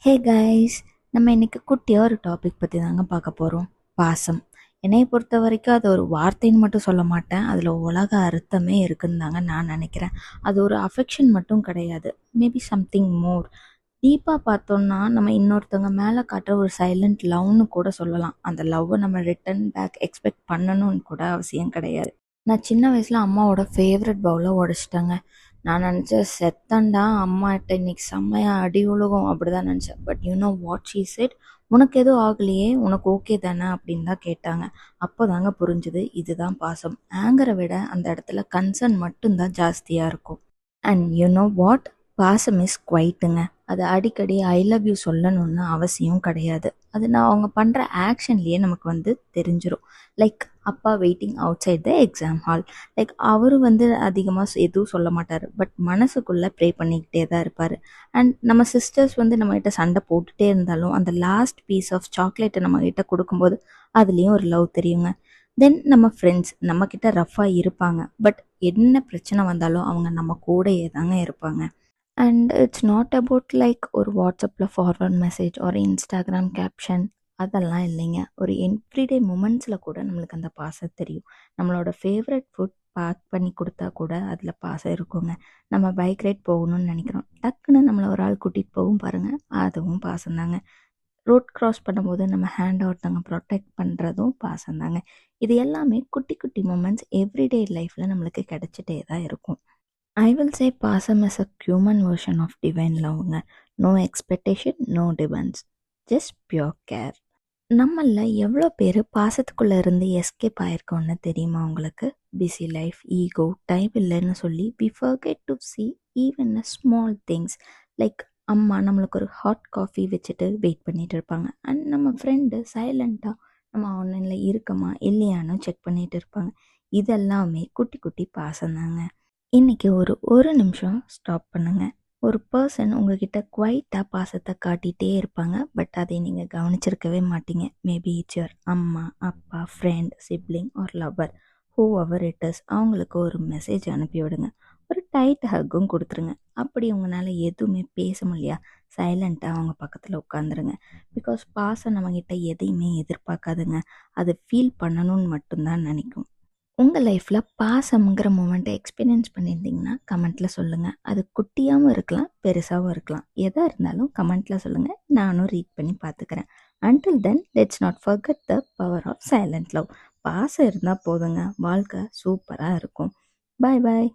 Hey guys, நம்ம இன்னைக்கு குட்டியாக ஒரு டாபிக் பற்றி தாங்க பார்க்க போகிறோம். பாசம். என்னைய பொறுத்த வரைக்கும் அது ஒரு வார்த்தைன்னு மட்டும் சொல்ல மாட்டேன், அதில் உலக அர்த்தமே இருக்குன்னு தாங்க நான் நினைக்கிறேன். அது ஒரு அஃபெக்ஷன் மட்டும் கிடையாது, மேபி சம்திங் மோர். டீப்பாக பார்த்தோம்னா நம்ம இன்னொருத்தவங்க மேலே காட்டுற ஒரு சைலண்ட் லவ்னு கூட சொல்லலாம். அந்த லவ்வை நம்ம ரிட்டன் பேக் எக்ஸ்பெக்ட் பண்ணணும்னு கூட அவசியம் கிடையாது. நான் சின்ன வயசில் அம்மாவோட ஃபேவரட் பவுலை உடச்சிட்டேங்க. நான் நினச்சேன் செத்தண்டா, அம்மாட்ட இன்னைக்கு செம்மையாக அடி உலகம் அப்படி தான் நினச்சேன். பட் வாட் ஷீ செட், உனக்கு எதுவும் ஆகலையே, உனக்கு ஓகே தானே அப்படின்னு தான் கேட்டாங்க. அப்போ தாங்க புரிஞ்சுது, இதுதான் பாசம். ஆங்கரை விட அந்த இடத்துல கன்சர்ன் மட்டும்தான் ஜாஸ்தியாக இருக்கும். அண்ட் வாட், பாசம் இஸ் குவைட்டுங்க. அது அடிக்கடி ஐ லவ் யூ சொல்லணும்னு அவசியம் கிடையாது. அது நான் அவங்க பண்ணுற ஆக்ஷன்லேயே நமக்கு தெரிஞ்சிடும். லைக் அப்பா waiting outside the exam hall. Like அவர் அதிகமாக எதுவும் சொல்ல மாட்டார், பட் மனசுக்குள்ளே ப்ரே பண்ணிக்கிட்டே தான் இருப்பார். அண்ட் நம்ம சிஸ்டர்ஸ் நம்மகிட்ட சண்டை போட்டுகிட்டே இருந்தாலும் அந்த லாஸ்ட் பீஸ் ஆஃப் சாக்லேட்டை நம்மகிட்ட கொடுக்கும்போது அதுலேயும் ஒரு லவ் தெரியுங்க. தென் நம்ம ஃப்ரெண்ட்ஸ் நம்மக்கிட்ட ரஃப்பாக இருப்பாங்க, பட் என்ன பிரச்சனை வந்தாலும் அவங்க நம்ம கூடயே தாங்க இருப்பாங்க. And it's not about like ஒரு வாட்ஸ்அப்பில் ஃபார்வர்ட் மெசேஜ் ஒரு இன்ஸ்டாகிராம் கேப்ஷன், அதெல்லாம் இல்லைங்க. ஒரு எவ்ரிடே மூமெண்ட்ஸில் கூட நம்மளுக்கு அந்த பாசம் தெரியும். நம்மளோட ஃபேவரட் ஃபுட் பேக் பண்ணி கொடுத்தா கூட அதில் பாசம் இருக்குங்க. நம்ம பைக் ரைட் போகணும்னு நினைக்கிறோம், டக்குன்னு நம்மளை ஒரு ஆள் கூட்டிகிட்டு போகும் பாருங்கள், அதுவும் பாசம் தாங்க. ரோட் கிராஸ் பண்ணும்போது நம்ம ஹேண்ட் ஒருத்தவங்க ப்ரொடெக்ட் பண்ணுறதும் பாசம் தாங்க. இது எல்லாமே குட்டி குட்டி மூமெண்ட்ஸ் எவ்ரிடே லைஃப்பில் நம்மளுக்கு கிடைச்சிட்டே தான் இருக்கும். ஐ வில் சே பாசம் is a human version of divine லவ்ங்க. No expectation, no demands, just pure care. நம்மளில் எவ்வளோ பேர் பாசத்துக்குள்ளே இருந்து எஸ்கேப் ஆயிருக்கோன்னு தெரியுமா உங்களுக்கு? பிஸி லைஃப், ஈகோ, டைம் இல்லைன்னு சொல்லி we forget to see even a small things. Like அம்மா நம்மளுக்கு ஒரு ஹாட் காஃபி வச்சுட்டு வெயிட் பண்ணிட்டு இருப்பாங்க. அண்ட் நம்ம ஃப்ரெண்டு சைலண்ட்டாக நம்ம ஆன்லைனில் இருக்கமா இல்லையான்னு செக் பண்ணிட்டு இருப்பாங்க. இதெல்லாமே குட்டி குட்டி பாசம் தாங்க. இன்றைக்கி ஒரு நிமிஷம் ஸ்டாப் பண்ணுங்க. ஒரு பர்சன் உங்ககிட்ட குவைட்டாக பாசத்தை காட்டிகிட்டே இருப்பாங்க, பட் அதை நீங்கள் கவனிச்சிருக்கவே மாட்டீங்க. மேபி இட்ஸ் யுவர் அம்மா, அப்பா, friend, sibling or lover, whoever it is. அவங்களுக்கு ஒரு மெசேஜ் அனுப்பி விடுங்க, ஒரு டைட் ஹக்கும் கொடுத்துருங்க. அப்படி உங்களால் எதுவுமே பேச முடியா, சைலண்ட்டாக அவங்க பக்கத்தில் உட்காந்துருங்க. பிகாஸ் பாசம் நம்மக்கிட்ட எதையுமே எதிர்பார்க்காதுங்க, அதை ஃபீல் பண்ணணும்னு மட்டும்தான் நினைக்கும். உங்கள் லைஃப்பில் பாசம்ங்கிற மூமெண்ட்டை எக்ஸ்பீரியன்ஸ் பண்ணியிருந்தீங்கன்னா கமெண்ட்டில் சொல்லுங்கள். அது குட்டியாகவும் இருக்கலாம், பெருசாகவும் இருக்கலாம். எதாக இருந்தாலும் கமெண்ட்டில் சொல்லுங்கள், நானும் ரீட் பண்ணி பார்த்துக்கிறேன். Until then, let's not forget the power of silent love. பாசம் இருந்தால் போதுங்க, வாழ்க்கை சூப்பராக இருக்கும். பாய் பாய்.